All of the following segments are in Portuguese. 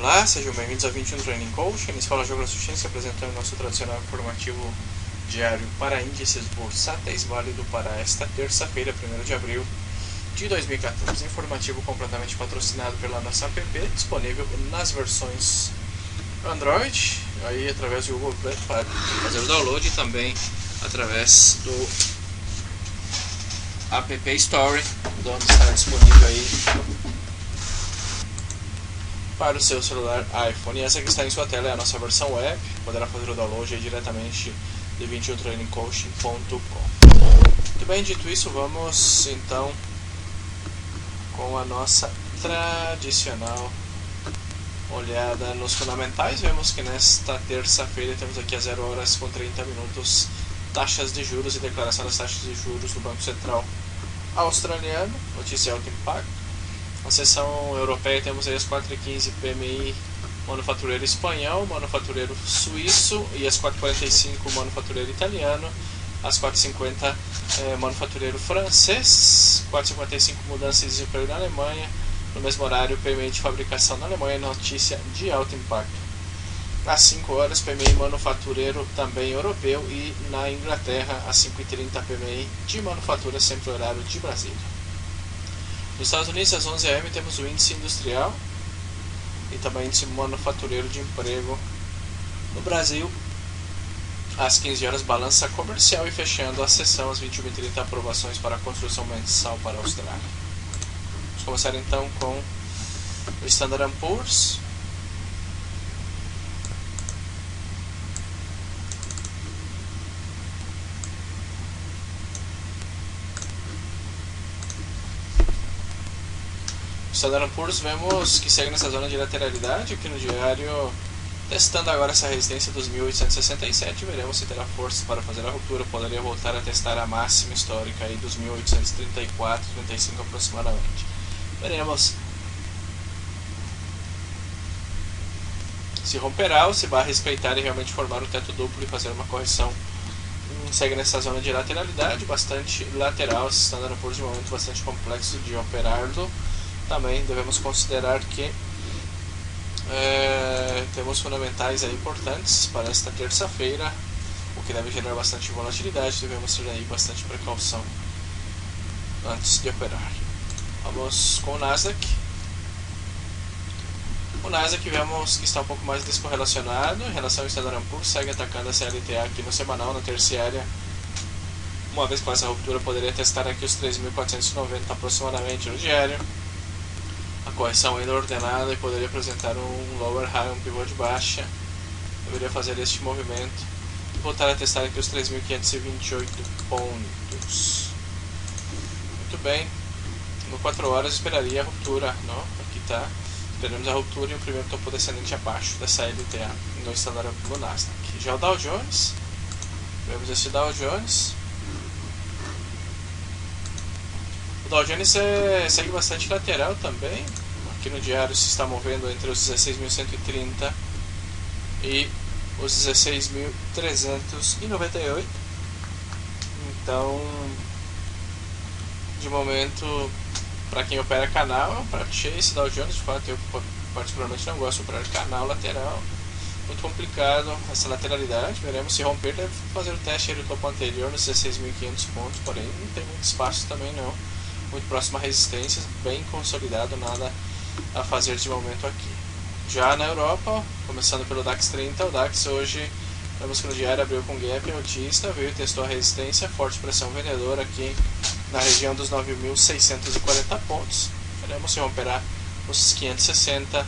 Olá, sejam bem-vindos ao 21 Training Coaching, Escola de Agrosciência, apresentando nosso tradicional informativo diário para índices bursáteis, válido para esta terça-feira, 1º de abril de 2014. Informativo completamente patrocinado pela nossa app, disponível nas versões Android, aí através do Google Play para fazer o download, e também através do App Store, onde está disponível aí para o seu celular iPhone. E essa que está em sua tela é a nossa versão web, poderá fazer o download aí diretamente de 21trainingcoaching.com. Muito bem, dito isso, vamos então com a nossa tradicional olhada nos fundamentais. Vemos que nesta terça-feira temos aqui às 0h30 taxas de juros e declaração das taxas de juros do Banco Central australiano, notícia alto impacto. Na seção europeia temos aí as 4h15 PMI manufatureiro espanhol, manufatureiro suíço, e as 4h45 manufatureiro italiano, as 4h50 manufatureiro francês, 4h55 mudança de desemprego na Alemanha, no mesmo horário PMI de fabricação na Alemanha, notícia de alto impacto. Às 5 horas PMI manufatureiro também europeu, e na Inglaterra às 5h30 PMI de manufatura, sempre horário de Brasília. Nos Estados Unidos, às 11 am, temos o índice industrial e também o índice manufatureiro de emprego. No Brasil, às 15 horas, balança comercial, e fechando a sessão às 21h30, aprovações para a construção mensal para a Austrália. Vamos começar então com o Standard & Poor's. Standard & Poor's vemos que segue nessa zona de lateralidade aqui no diário, testando agora essa resistência dos 1867. Veremos se terá força para fazer a ruptura. Poderia voltar a testar a máxima histórica aí dos 1834, 35 aproximadamente. Veremos se romperá ou se vai respeitar e realmente formar um teto duplo e fazer uma correção. Segue nessa zona de lateralidade, bastante lateral. Esse Standard & Poor's de momento bastante complexo de operá-lo. Também devemos considerar que temos fundamentais aí importantes para esta terça-feira, o que deve gerar bastante volatilidade. Devemos ter aí bastante precaução antes de operar. Vamos com o Nasdaq. O Nasdaq vemos que está um pouco mais descorrelacionado em relação ao Standard & Poor's, segue atacando a CLTA aqui no semanal, na terciária. Uma vez com essa ruptura, poderia testar aqui os 3.490 aproximadamente no diário. A correção ainda ordenada e poderia apresentar um lower high, um pivô de baixa. Deveria fazer este movimento e voltar a testar aqui os 3.528 pontos. Muito bem. No 4 horas esperaria a ruptura. Não? Aqui está. Esperamos a ruptura e um primeiro topo descendente abaixo dessa LTA no Standard & Poor's Nasdaq. Já o Dow Jones. Vemos esse Dow Jones. O Dow Jones segue bastante lateral também. Aqui no diário se está movendo entre os 16.130 e os 16.398. Então, de momento, para quem opera canal, é um prato cheio esse Dow Jones. De fato, eu particularmente não gosto de operar canal lateral. Muito complicado essa lateralidade. Veremos se romper. Deve fazer o teste do topo anterior nos 16.500 pontos, porém não tem muito espaço também não. Muito próximo a resistências, bem consolidado, nada a fazer de momento aqui. Já na Europa, começando pelo DAX 30, o DAX hoje, vemos que no diário abriu com gap altista, veio e testou a resistência, forte pressão vendedora aqui na região dos 9.640 pontos. Veremos se romperá os 560,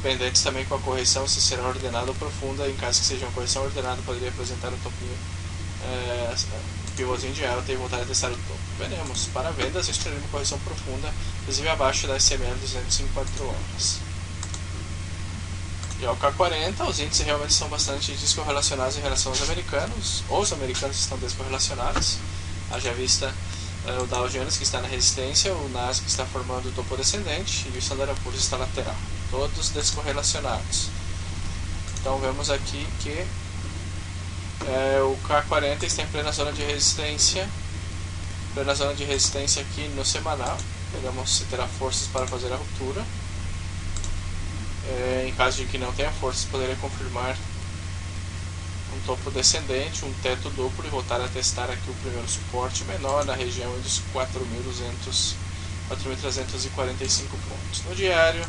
pendentes também com a correção, se será ordenada ou profunda. Em caso que seja uma correção ordenada, poderia apresentar um topinho, pivôzinho de alta, e voltar a testar o topo. Veremos. Para vendas, eu espero uma correção profunda, inclusive abaixo da SML 200 em 4 horas. Já o K40, os índices realmente são bastante descorrelacionados em relação aos americanos. Os americanos estão descorrelacionados. Haja vista o Dow Jones, que está na resistência, o Nasdaq que está formando o topo descendente, e o Standard & Poor's está lateral. Todos descorrelacionados. Então vemos aqui que o K40 está em plena zona de resistência. Plena zona de resistência aqui no semanal. Veremos se terá forças para fazer a ruptura. em caso de que não tenha força, poderia confirmar um topo descendente, um teto duplo e voltar a testar aqui o primeiro suporte menor na região dos 4.345 pontos. No diário,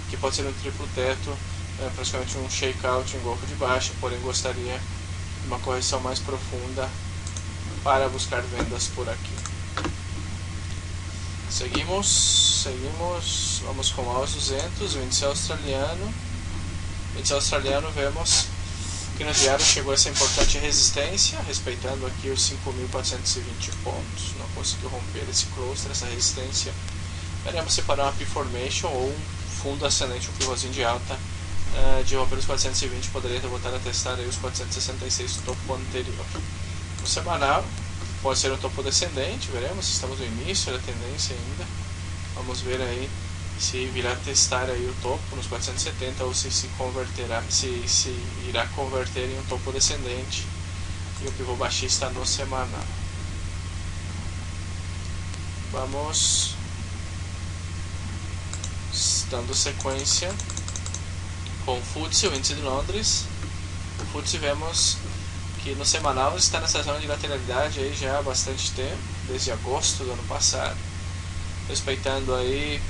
que pode ser um triplo teto, praticamente um shakeout em golfo de baixa, porém gostaria de uma correção mais profunda para buscar vendas por aqui. Seguimos, vamos com o AUS 200, o índice australiano. O índice australiano, vemos que no diário chegou essa importante resistência, respeitando aqui os 5.420 pontos, não conseguiu romper esse cluster, essa resistência. Veremos se para uma P-Formation ou um fundo ascendente, um pivôzinho de alta, de romper os 420, poderia voltar a testar aí os 466 do topo anterior. No semanal, pode ser um topo descendente, veremos, estamos no início da tendência ainda. Vamos ver aí se virá testar aí o topo nos 470 ou se converterá, se irá converter em um topo descendente e o pivô baixista no semanal. Vamos dando sequência com o FTSE, o índice de Londres. O FTSE, vemos que no semanal está nessa zona de lateralidade aí já há bastante tempo, desde agosto do ano passado, respeitando aí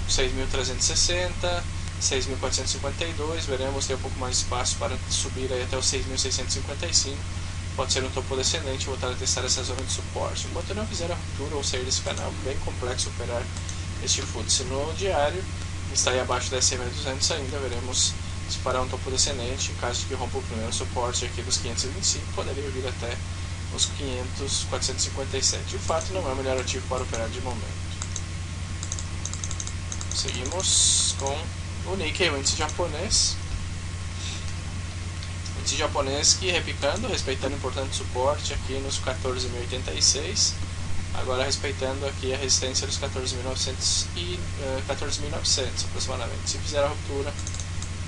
6.360, 6.452, veremos ter um pouco mais de espaço para subir aí até os 6.655, pode ser um topo descendente e voltar a testar essa zona de suporte. Enquanto não fizer a ruptura ou sair desse canal, bem complexo operar este FTSE. No diário, está aí abaixo da SMA200 ainda, veremos se parar um topo descendente, em caso de que rompa o primeiro suporte aqui dos 525, poderia vir até os 457. O fato não é o melhor ativo para operar de momento. Seguimos com o Nikkei, o índice japonês. O índice japonês que repicando, respeitando importante suporte aqui nos 14.086. Agora respeitando aqui a resistência dos 14.900 e 14.900 aproximadamente. Se fizer a ruptura,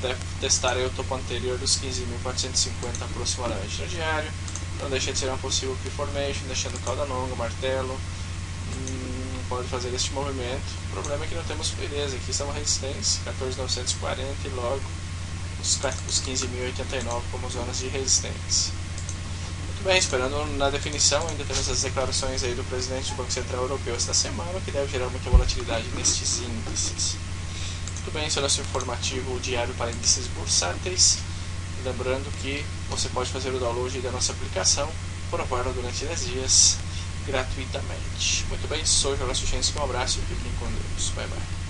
deve testar aí o topo anterior dos 15.450 aproximadamente no diário. Não deixa de ser uma possível P-Formation, deixando cauda longa, martelo. Pode fazer este movimento. O problema é que não temos fluidez. Aqui está uma resistência, 14.940 e logo os 15.089 como zonas de resistência. Muito bem, esperando na definição, ainda temos as declarações aí do presidente do Banco Central Europeu esta semana, que deve gerar muita volatilidade nestes índices. Muito bem, esse é o nosso informativo diário para índices bursáteis. Lembrando que você pode fazer o download da nossa aplicação, provar durante 10 dias gratuitamente. Muito bem, sou o Jornal Suchenski, um abraço e fiquem com Deus. Bye bye.